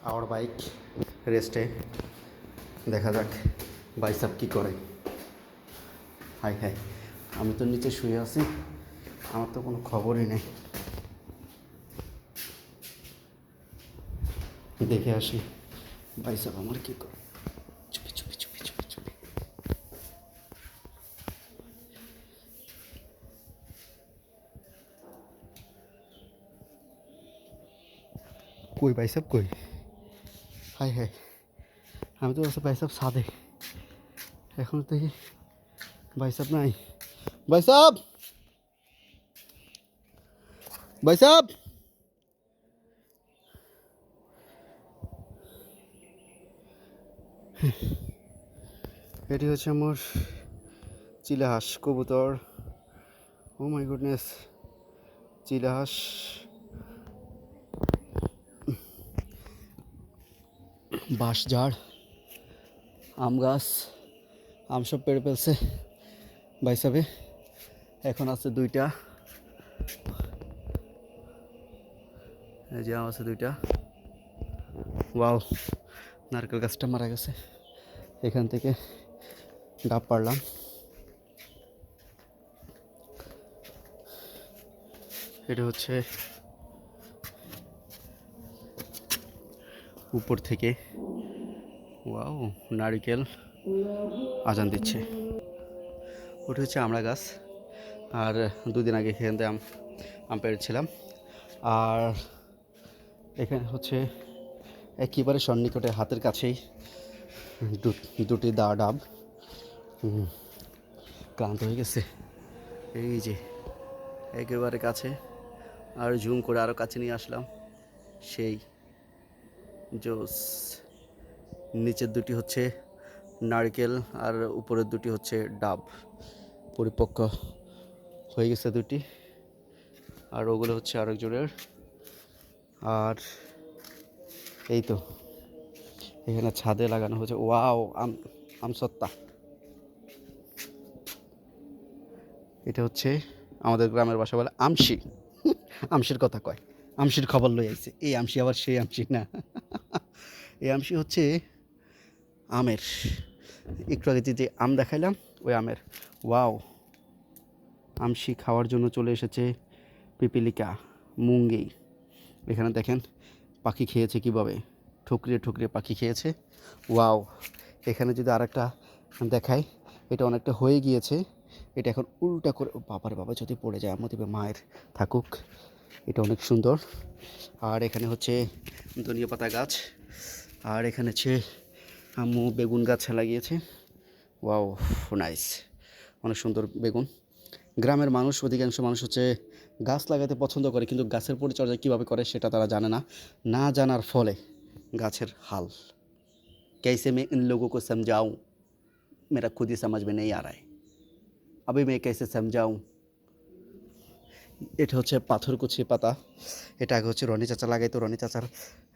Hour bike রেস্টে। দেখা যাক বাইসাপ কী করে। হাই হাই, আমি তো নিচে শুয়ে আছি, আমার তো কোনো খবরই নেই। দেখে আসি বাইসাপ আমার কী করে। চুপি চুপি চুপি চুপি চুপি। কই বাইসাপ কই? হাই হাই, আমি তো বলছি বাইসাপ সাদে, এখন দেখি বাইসাপ নাই। বাইসাপ, বাইসাপ, এটি হচ্ছে আমার চিলাহাঁস কবুতর। ও মাই গুডনেস, চিলাহাঁস। বাঁশঝাড়, আম গাছ, আম সব পেড়ে ফেলছে বাইসাবে। এখন আছে দুইটা, এই যে আম আছে দুইটা। ওয়াও, নারকেল গাছটা মারা গেছে, এখান থেকে ডাব পারলাম। এটা হচ্ছে উপর থেকে, ওয়াও, নারিকেল আজান দিচ্ছে। ওটা হচ্ছে আমড়া গাছ, আর দুদিন আগে এখান থেকে আম পেড়েছিলাম। আর এখানে হচ্ছে একেবারে সন্নিকটে, হাতের কাছেই দুটি ডাব। ক্লান্ত হয়ে গেছে, এই যে একেবারে কাছে। আর জুম করে আরও কাছে নিয়ে আসলাম, সেই জোস। নিচের দুটি হচ্ছে নারকেল আর উপরের দুটি হচ্ছে ডাব, পরিপক্ক হয়ে গেছে দুটি। আর ওগুলো হচ্ছে আরেকজনের। আর এই তো এখানে ছাদে লাগানো হয়েছে, ওয়াও, আমসত্তা। এটা হচ্ছে আমাদের গ্রামের ভাষা বলে আমশি। আমশির কথা কয়, আমশির খবর লই আইছে। এই আমশি আবার সেই আমশি না, এই আমশি হচ্ছে আমের। একটু আগে যে আম দেখাইলাম ওই আমের। ওয়াও, আমশি খাওয়ার জন্য চলে এসেছে পিপিলিকা, মুঙ্গি। এখানে দেখেন পাখি খেয়েছে কীভাবে, ঠুকরিয়ে ঠুকরিয়ে পাখি খেয়েছে। ওয়াও, এখানে যদি আরেকটা দেখাই, এটা অনেকটা হয়ে গিয়েছে। এটা এখন উল্টা করে, বাবার বাবা যদি পড়ে যায় আমার দিবে, মায়ের থাকুক। এটা অনেক সুন্দর। আর এখানে হচ্ছে ধনিয়া পাতা গাছ, আর এখানে হচ্ছে আম্মু বেগুন গাছ লাগিয়েছে। ওয়াও, নাইস, অনেক সুন্দর বেগুন। গ্রামের মানুষ, অধিকাংশ মানুষ হচ্ছে গাছ লাগাতে পছন্দ করে, কিন্তু গাছের পরিচর্যা কীভাবে করে সেটা তারা জানে না। না জানার ফলে গাছের হাল। कैसे मैं इन लोगों को समझाऊं, मेरा खुद ही समझ में नहीं आ रहा है, अभी मैं कैसे समझाऊं। এটা হচ্ছে পাথরকুচি পাতা। এটা আগে হচ্ছে রনি চাচা লাগাইতো, রনি চাচার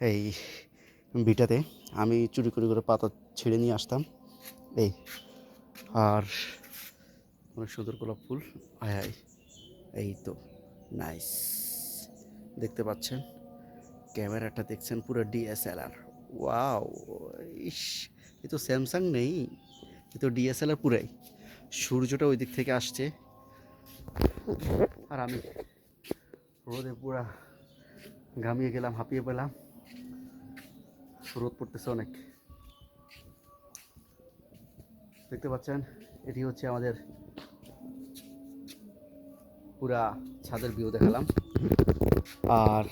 এই ভিটাতে আমি চুরি করে পাতা ছিঁড়ে নিয়ে আসতাম। এই, আর অনেক সুন্দর গোলাপ ফুল। হায় হায়, এই তো নাইস, দেখতে পাচ্ছেন, ক্যামেরাটা দেখছেন পুরো ডিএসএলআর। ওয়াও, ইস, এ তো স্যামসাং নেই, এ তো ডিএসএলআর পুরাই। সূর্যটা ওই দিক থেকে আসছে, আর আমি রোদে পুরা ঘামিয়ে গেলাম, হাঁপিয়ে পেলাম। রোদ পড়তেছে অনেক, দেখতে পাচ্ছেন। এটি হচ্ছে আমাদের পুরা ছাদের ভিউ দেখালাম। আর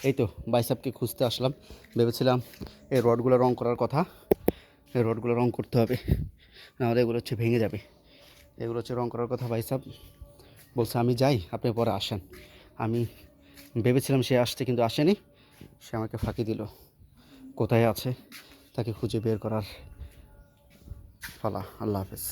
এই তো বাইসাপকে খুঁজতে আসলাম, ভেবেছিলাম এই রডগুলো রং করার কথা, এই রডগুলো রং করতে হবে, নাহলে এগুলো হচ্ছে ভেঙে যাবে। এগুলো হচ্ছে রং করার কথা। বাইসাপ বলছে আমি যাই, আপনি পরে আসেন। আমি ভেবেছিলাম সে আসছে, কিন্তু আসেনি, সে আমাকে ফাঁকি দিল। কোথায় আছে তাকে খুঁজে বের করার পালা। আল্লাহ হাফেজ।